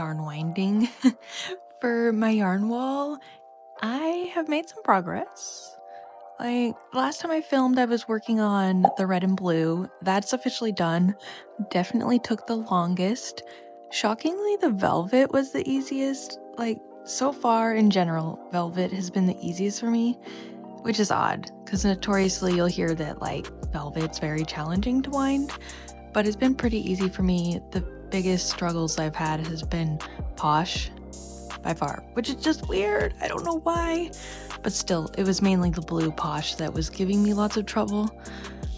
yarn winding for my yarn wall. I have made some progress. Like last time I filmed, I was working on the red and blue. That's officially done. Definitely took the longest. Shockingly, the velvet was the easiest. Like so far in general, velvet has been the easiest for me, which is odd because notoriously you'll hear that like velvet's very challenging to wind, but it's been pretty easy for me. The biggest struggles I've had has been posh by far, which is just weird. I don't know why, but still, it was mainly the blue posh that was giving me lots of trouble.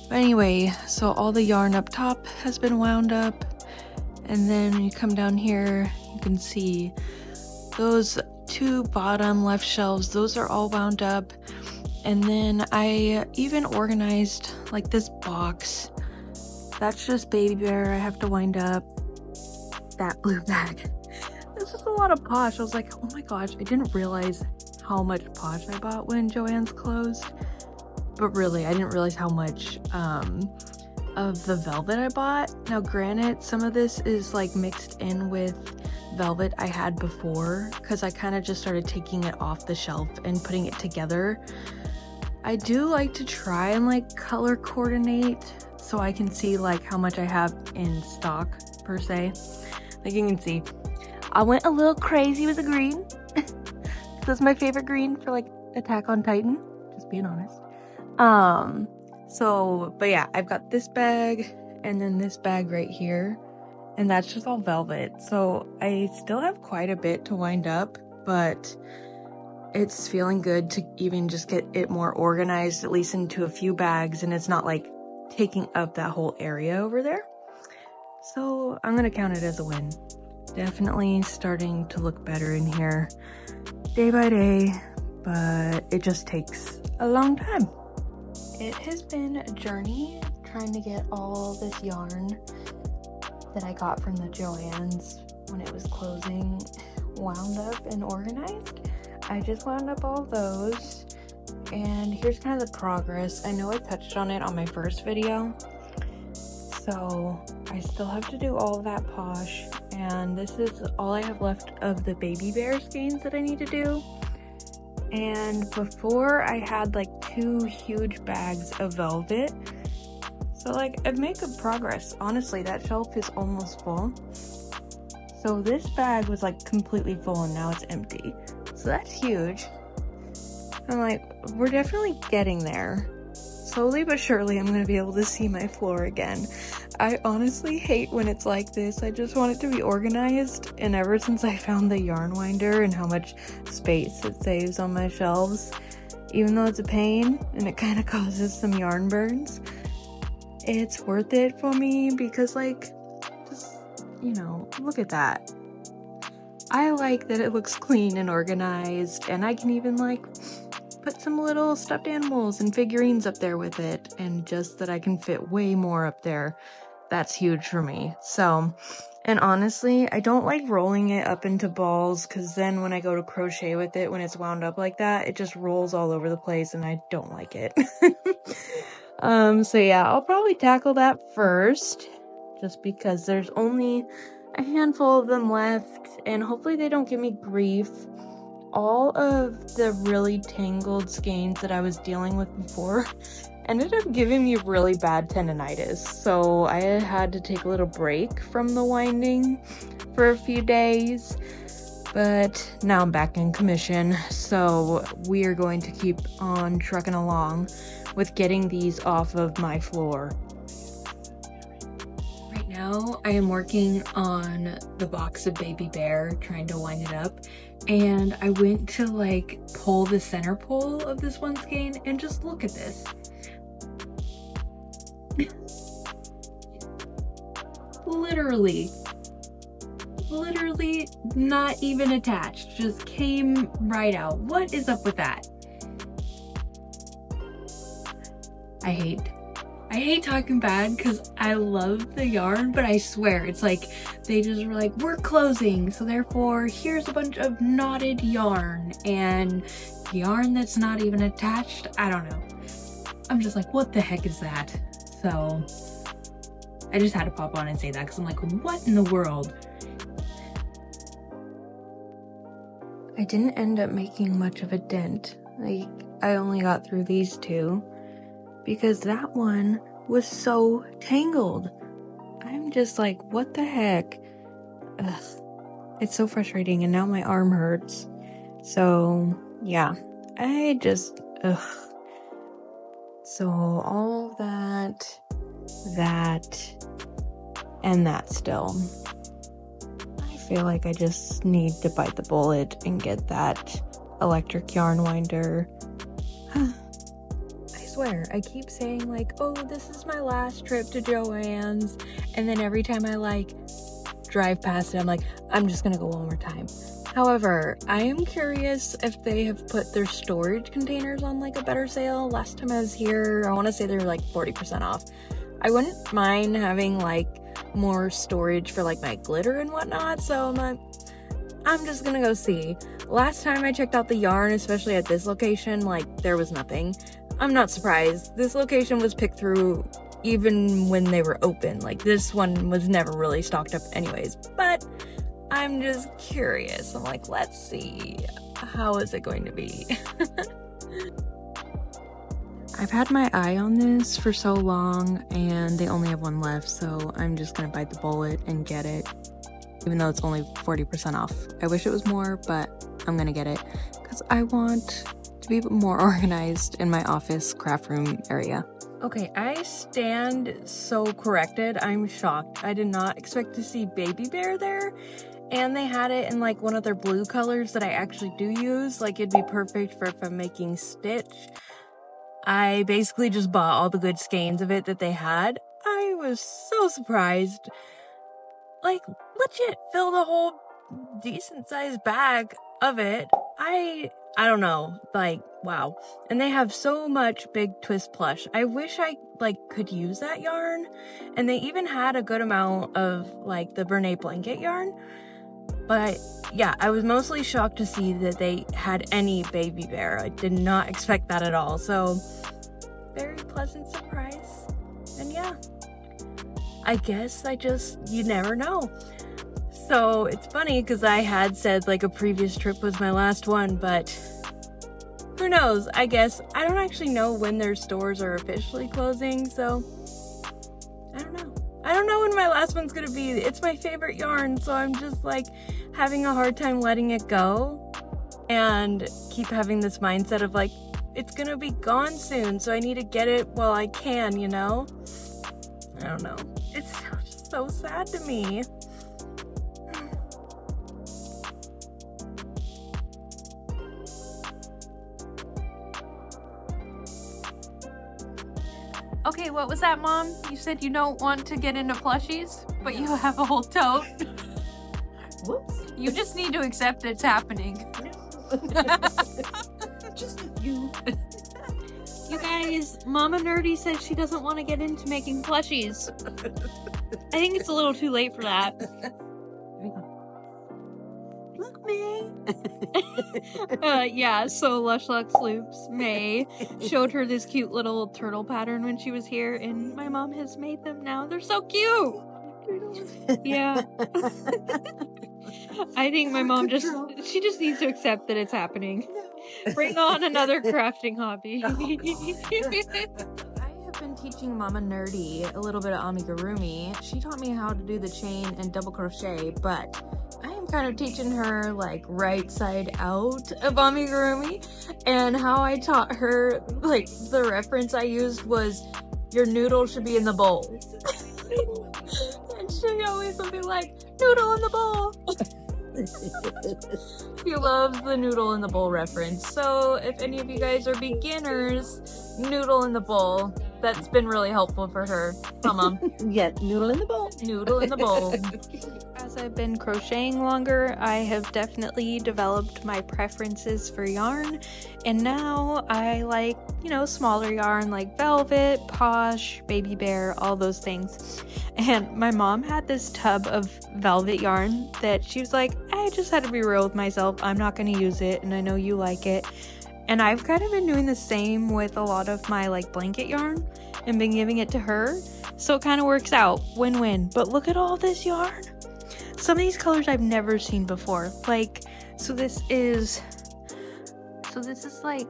But anyway, so all the yarn up top has been wound up, and then when you come down here, you can see those two bottom left shelves, those are all wound up. And then I even organized like this box. That's just baby bear. I have to wind up. That blue bag. This is a lot of posh. I was like, oh my gosh, I didn't realize how much posh I bought when Joann's closed. But really, I didn't realize how much of the velvet I bought. Now granted, some of this is like mixed in with velvet I had before because I kind of just started taking it off the shelf and putting it together. I do like to try and like color coordinate so I can see like how much I have in stock per se. Like you can see, I went a little crazy with the green. That's my favorite green for like Attack on Titan, just being honest. But yeah, I've got this bag and then this bag right here, and that's just all velvet. So I still have quite a bit to wind up, but it's feeling good to even just get it more organized, at least into a few bags, and it's not like taking up that whole area over there. So I'm gonna count it as a win. Definitely starting to look better in here day by day, but it just takes a long time. It has been a journey trying to get all this yarn that I got from the Joann's when it was closing wound up and organized. I just wound up all those, and here's kind of the progress. I know I touched on it on my first video, so I still have to do all of that posh, and this is all I have left of the baby bear skeins that I need to do. And before I had like 2 huge bags of velvet, so like I've made good progress. Honestly, that shelf is almost full. So this bag was like completely full and now it's empty. So that's huge. I'm like, we're definitely getting there. Slowly but surely I'm gonna be able to see my floor again. I honestly hate when it's like this. I just want it to be organized, and ever since I found the yarn winder and how much space it saves on my shelves, even though it's a pain and it kind of causes some yarn burns, it's worth it for me because like, just, you know, look at that. I like that it looks clean and organized, and I can even like put some little stuffed animals and figurines up there with it, and just that I can fit way more up there. That's huge for me. So, and honestly, I don't like rolling it up into balls because then when I go to crochet with it, when it's wound up like that, it just rolls all over the place and I don't like it. So yeah, I'll probably tackle that first just because there's only a handful of them left, and hopefully they don't give me grief. All of the really tangled skeins that I was dealing with before ended up giving me really bad tendonitis, so I had to take a little break from the winding for a few days, but now I'm back in commission, so we are going to keep on trucking along with getting these off of my floor. Right now I am working on the box of baby bear, trying to wind it up, and I went to like pull the center pole of this one skein, and just look at this. literally not even attached, just came right out. What is up with that? I hate talking bad because I love the yarn, but I swear it's like they just were like, we're closing, so therefore here's a bunch of knotted yarn and yarn that's not even attached. I don't know. I'm just like, what the heck is that? So I just had to pop on and say that because I'm like, what in the world? I didn't end up making much of a dent. Like, I only got through these two because that one was so tangled. I'm just like, what the heck? Ugh. It's so frustrating, and now my arm hurts. So, yeah. So, all that, and that still. I feel like I just need to bite the bullet and get that electric yarn winder. I swear, I keep saying like, oh, this is my last trip to Joann's, and then every time I like drive past it, I'm like, I'm just gonna go one more time. However, I am curious if they have put their storage containers on like a better sale. Last time I was here, I want to say they were like 40% off. I wouldn't mind having like more storage for like my glitter and whatnot, so I'm just gonna go see. Last time I checked out the yarn, especially at this location, like there was nothing. I'm not surprised. This location was picked through even when they were open. Like this one was never really stocked up anyways, but I'm just curious. I'm like, let's see, how is it going to be? I've had my eye on this for so long, and they only have one left, so I'm just gonna bite the bullet and get it, even though it's only 40% off. I wish it was more, but I'm gonna get it because I want to be more organized in my office craft room area. Okay, I stand so corrected. I'm shocked. I did not expect to see Baby Bear there. And they had it in like one of their blue colors that I actually do use. Like it'd be perfect for if I'm making stitch. I basically just bought all the good skeins of it that they had. I was so surprised. Like legit fill the whole decent sized bag of it. I don't know, like wow. And they have so much big twist plush. I wish I like could use that yarn. And they even had a good amount of like the Bernay blanket yarn. But yeah, I was mostly shocked to see that they had any Baby Bear. I did not expect that at all. So very pleasant surprise. And yeah, I guess you never know. So it's funny because I had said like a previous trip was my last one, but who knows? I guess I don't actually know when their stores are officially closing, so I don't know. I don't know when my last one's gonna be. It's my favorite yarn, so I'm just like having a hard time letting it go and keep having this mindset of like, it's gonna be gone soon, so I need to get it while I can, you know? I don't know. It's just so sad to me. Okay, what was that, Mom? You said you don't want to get into plushies, but you have a whole tote. Whoops. You just need to accept it's happening. Just a few. You guys, Mama Nerdy says she doesn't want to get into making plushies. I think it's a little too late for that. Look, May. Yeah, so Lush Lux Loops, May, showed her this cute little turtle pattern when she was here, and my mom has made them now. They're so cute! Yeah. I think my mom she just needs to accept that it's happening. No. Bring on another crafting hobby. Oh, I have been teaching Mama Nerdy a little bit of amigurumi. She taught me how to do the chain and double crochet, but I am kind of teaching her like right side out of amigurumi, and how I taught her, like the reference I used was your noodle should be in the bowl. And she always would be like, noodle in the bowl. She loves the noodle in the bowl reference. So if any of you guys are beginners, noodle in the bowl. That's been really helpful for her. Mom. Yeah, noodle in the bowl. Noodle in the bowl. As I've been crocheting longer, I have definitely developed my preferences for yarn. And now I like, you know, smaller yarn like velvet, posh, Baby Bear, all those things. And my mom had this tub of velvet yarn that she was like, I just had to be real with myself. I'm not going to use it, and I know you like it. And I've kind of been doing the same with a lot of my like blanket yarn and been giving it to her. So it kind of works out, win-win. But look at all this yarn. some of these colors I've never seen before. Like, so this is like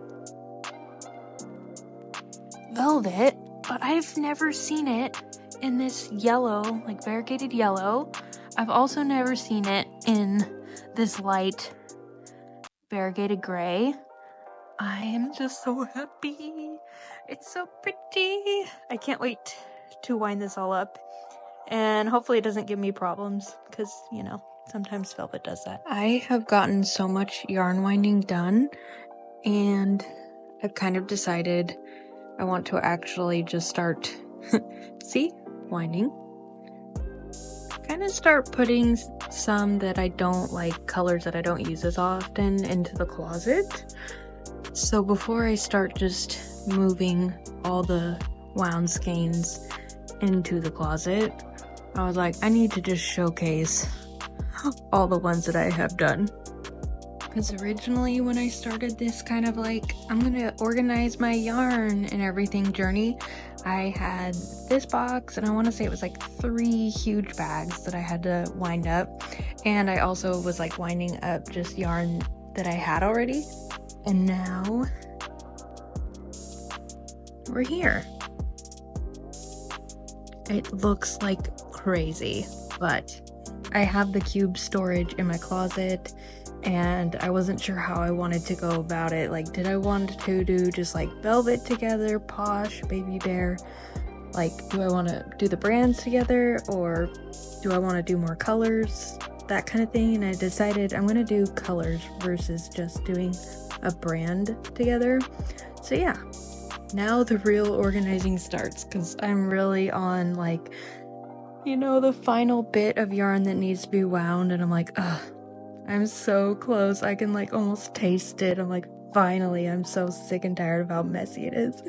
velvet, but I've never seen it in this yellow, like variegated yellow. I've also never seen it in this light variegated gray. I am just so happy. It's so pretty. I can't wait to wind this all up. And hopefully it doesn't give me problems, because, you know, sometimes velvet does that. I have gotten so much yarn winding done, and I've kind of decided I want to actually just start, see, winding. Kind of start putting some that I don't like, colors that I don't use as often, into the closet. So before I start just moving all the wound skeins into the closet, I was like, I need to just showcase all the ones that I have done. Because originally when I started this kind of like, I'm gonna organize my yarn and everything journey, I had this box, and I want to say it was like 3 huge bags that I had to wind up. And I also was like winding up just yarn that I had already. And now we're here. It looks like crazy, but I have the cube storage in my closet, and I wasn't sure how I wanted to go about it. Like, did I want to do just like velvet together, posh, baby bear? Like, do I want to do the brands together, or do I want to do more colors? That kind of thing. And I decided I'm going to do colors versus just doing a brand together. So yeah, now the real organizing starts, because I'm really on, like, you know, the final bit of yarn that needs to be wound, and I'm like, ugh, I'm so close. I can like almost taste it. I'm like, finally. I'm so sick and tired of how messy it is.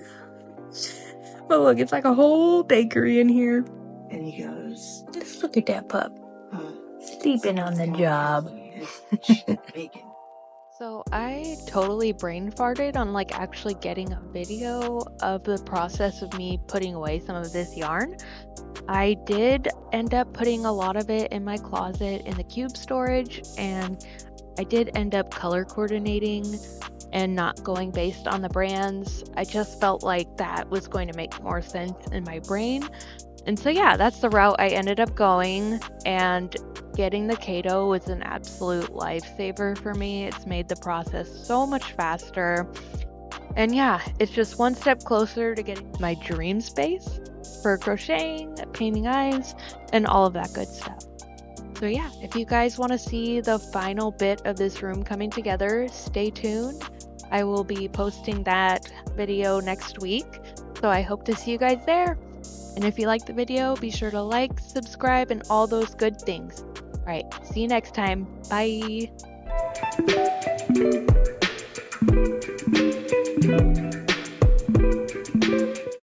But look, it's like a whole bakery in here. And he goes, Just look at that pup. Sleeping on the job. So I totally brain farted on like actually getting a video of the process of me putting away some of this yarn. I did end up putting a lot of it in my closet in the cube storage, and I did end up color coordinating and not going based on the brands. I just felt like that was going to make more sense in my brain. And so yeah, that's the route I ended up going, and getting the Kato was an absolute lifesaver for me. It's made the process so much faster. And yeah, it's just one step closer to getting my dream space for crocheting, painting eyes, and all of that good stuff. So yeah, if you guys want to see the final bit of this room coming together, stay tuned. I will be posting that video next week, so I hope to see you guys there. And if you like the video, be sure to like, subscribe, and all those good things. All right, see you next time. Bye.